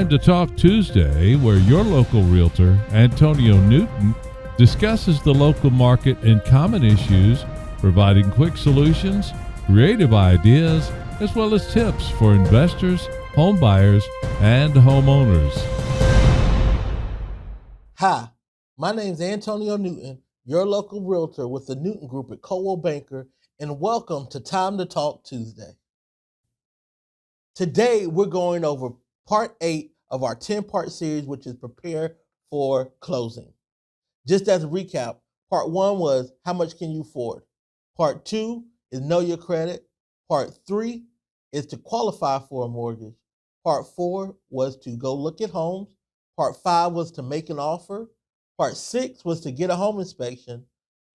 Time to Talk Tuesday, where your local realtor, Antonio Newton, discusses the local market and common issues, providing quick solutions, creative ideas, as well as tips for investors, home buyers, and homeowners. Hi, my name is Antonio Newton, your local realtor with the Newton Group at Coldwell Banker, and welcome to Time to Talk Tuesday. Today, we're going over part 8 of our 10-part series, which is Prepare for Closing. Just as a recap, part 1 was how much can you afford? Part 2 is know your credit. Part 3 is to qualify for a mortgage. Part 4 was to go look at homes. Part 5 was to make an offer. Part 6 was to get a home inspection.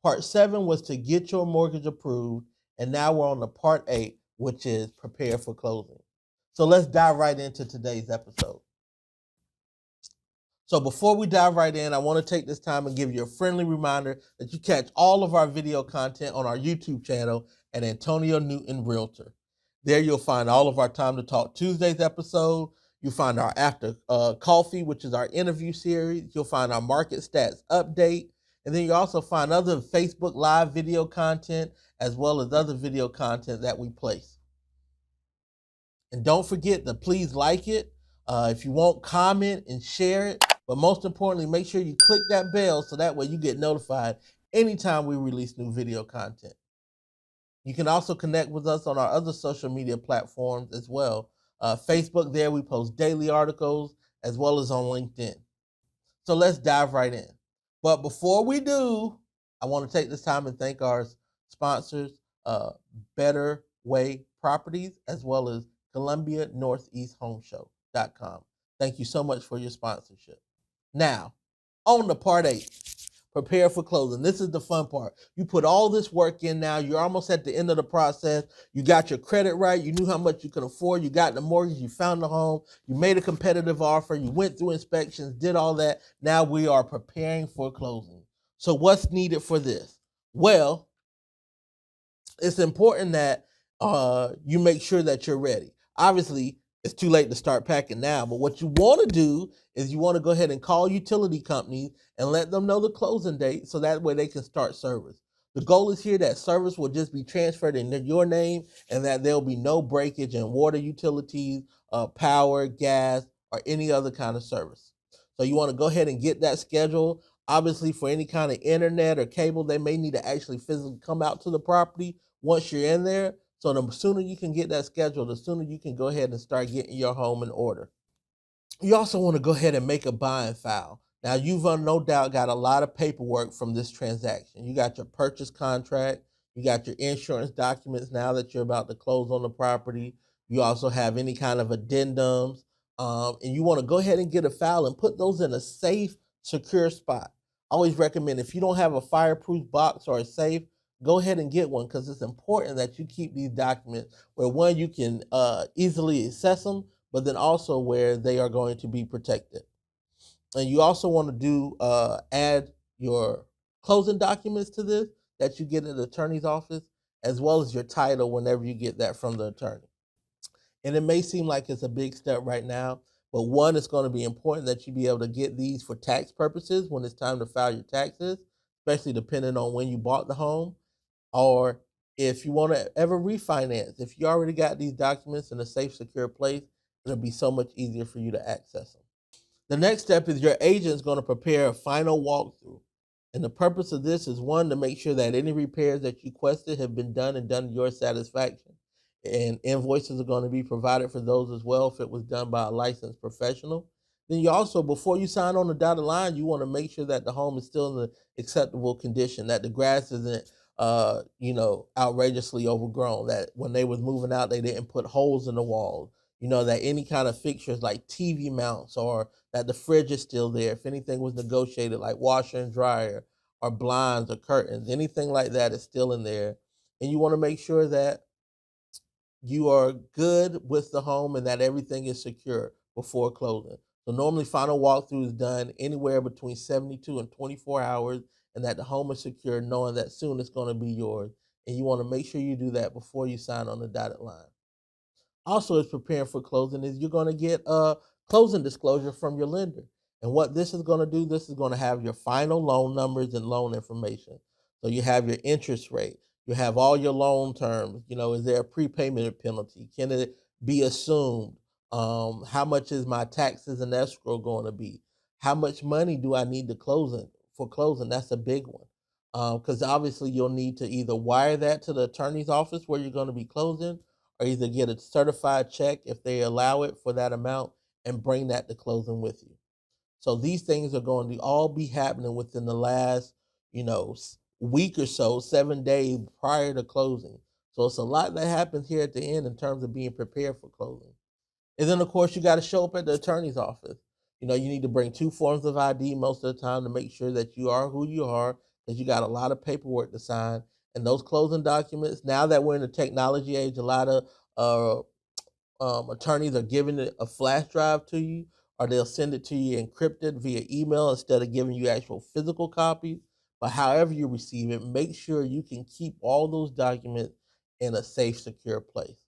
Part 7 was to get your mortgage approved. And now we're on to part 8, which is prepare for closing. So let's dive right into today's episode. So before we dive right in, I want to take this time and give you a friendly reminder that you catch all of our video content on our YouTube channel at Antonio Newton Realtor. There you'll find all of our Time to Talk Tuesdays episode. You'll find our After Coffee, which is our interview series. You'll find our market stats update. And then you also find other Facebook Live video content, as well as other video content that we place. And don't forget to please like it. If you want, comment and share it. But most importantly, make sure you click that bell so that way you get notified anytime we release new video content. You can also connect with us on our other social media platforms as well. Facebook, there we post daily articles, as well as on LinkedIn. So let's dive right in. But before we do, I want to take this time and thank our sponsors, Better Way Properties, as well as Columbia Northeast Homeshow.com. Thank you so much for your sponsorship. Now, on to part 8, prepare for closing. This is the fun part. You put all this work in now. You're almost at the end of the process. You got your credit right. You knew how much you could afford. You got the mortgage. You found the home. You made a competitive offer. You went through inspections, did all that. Now we are preparing for closing. So what's needed for this? Well, it's important that you make sure that you're ready. Obviously, it's too late to start packing now, but what you want to do is you want to go ahead and call utility companies and let them know the closing date so that way they can start service. The goal is here that service will just be transferred into your name and that there'll be no breakage in water utilities, power, gas, or any other kind of service. So you want to go ahead and get that scheduled. Obviously, for any kind of internet or cable, they may need to actually physically come out to the property once you're in there. So the sooner you can get that scheduled, the sooner you can go ahead and start getting your home in order. You also want to go ahead and make a buying file. Now, you've no doubt got a lot of paperwork from this transaction. You got your purchase contract. You got your insurance documents now that you're about to close on the property. You also have any kind of addendums. And you want to go ahead and get a file and put those in a safe, secure spot. I always recommend if you don't have a fireproof box or a safe, go ahead and get one because it's important that you keep these documents where, one, you can easily access them, but then also where they are going to be protected. And you also want to do add your closing documents to this that you get at the attorney's office, as well as your title whenever you get that from the attorney. And it may seem like it's a big step right now, but one, it's going to be important that you be able to get these for tax purposes when it's time to file your taxes, especially depending on when you bought the home. Or if you want to ever refinance, if you already got these documents in a safe, secure place, it'll be so much easier for you to access them. The next step is your agent is going to prepare a final walkthrough. And the purpose of this is, one, to make sure that any repairs that you requested have been done and done to your satisfaction. And invoices are going to be provided for those as well if it was done by a licensed professional. Then you also, before you sign on the dotted line, you want to make sure that the home is still in an acceptable condition, that the grass isn't outrageously overgrown, that when they was moving out, they didn't put holes in the walls, that any kind of fixtures like TV mounts or that the fridge is still there. If anything was negotiated like washer and dryer or blinds or curtains, anything like that is still in there. And you want to make sure that you are good with the home and that everything is secure before closing. So normally final walkthrough is done anywhere between 72 and 24 hours, and that the home is secure, knowing that soon it's going to be yours. And you want to make sure you do that before you sign on the dotted line. Also, as preparing for closing is you're going to get closing disclosure from your lender. And what this is going to do, this is going to have your final loan numbers and loan information. So you have your interest rate, you have all your loan terms. Is there a prepayment penalty? Can it be assumed? How much is my taxes and escrow going to be? How much money do I need to for closing? That's a big one. Because obviously you'll need to either wire that to the attorney's office where you're going to be closing, or either get a certified check if they allow it for that amount and bring that to closing with you. So these things are going to all be happening within the last, week or so, 7 days prior to closing. So it's a lot that happens here at the end in terms of being prepared for closing. And then, of course, you got to show up at the attorney's office. You need to bring 2 forms of ID most of the time to make sure that you are who you are, because you got a lot of paperwork to sign. And those closing documents, now that we're in the technology age, a lot of attorneys are giving it a flash drive to you, or they'll send it to you encrypted via email instead of giving you actual physical copies. But however you receive it, make sure you can keep all those documents in a safe, secure place.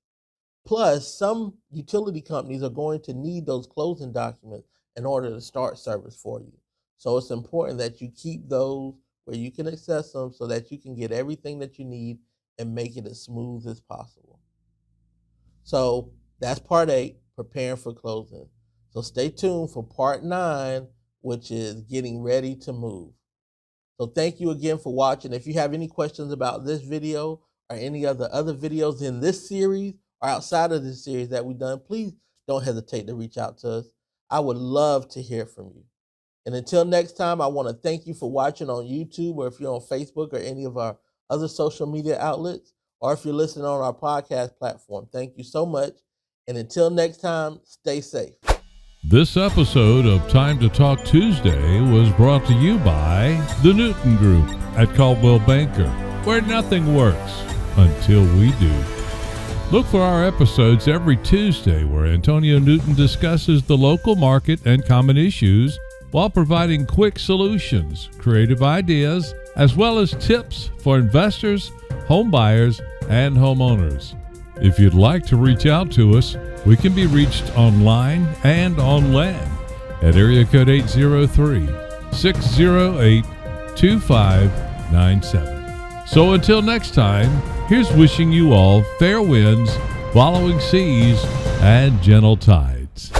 Plus, some utility companies are going to need those closing documents in order to start service for you. So it's important that you keep those where you can access them so that you can get everything that you need and make it as smooth as possible. So that's part 8, preparing for closing. So stay tuned for part 9, which is getting ready to move. So thank you again for watching. If you have any questions about this video or any of the other videos in this series or outside of this series that we've done, please don't hesitate to reach out to us. I would love to hear from you. And until next time, I want to thank you for watching on YouTube, or if you're on Facebook or any of our other social media outlets, or if you're listening on our podcast platform. Thank you so much. And until next time, stay safe. This episode of Time to Talk Tuesday was brought to you by the Newton Group at Coldwell Banker, where nothing works until we do. Look for our episodes every Tuesday where Antonio Newton discusses the local market and common issues while providing quick solutions, creative ideas, as well as tips for investors, home buyers, and homeowners. If you'd like to reach out to us, we can be reached online and on land at area code 803-608-2597. So until next time, here's wishing you all fair winds, following seas, and gentle tides.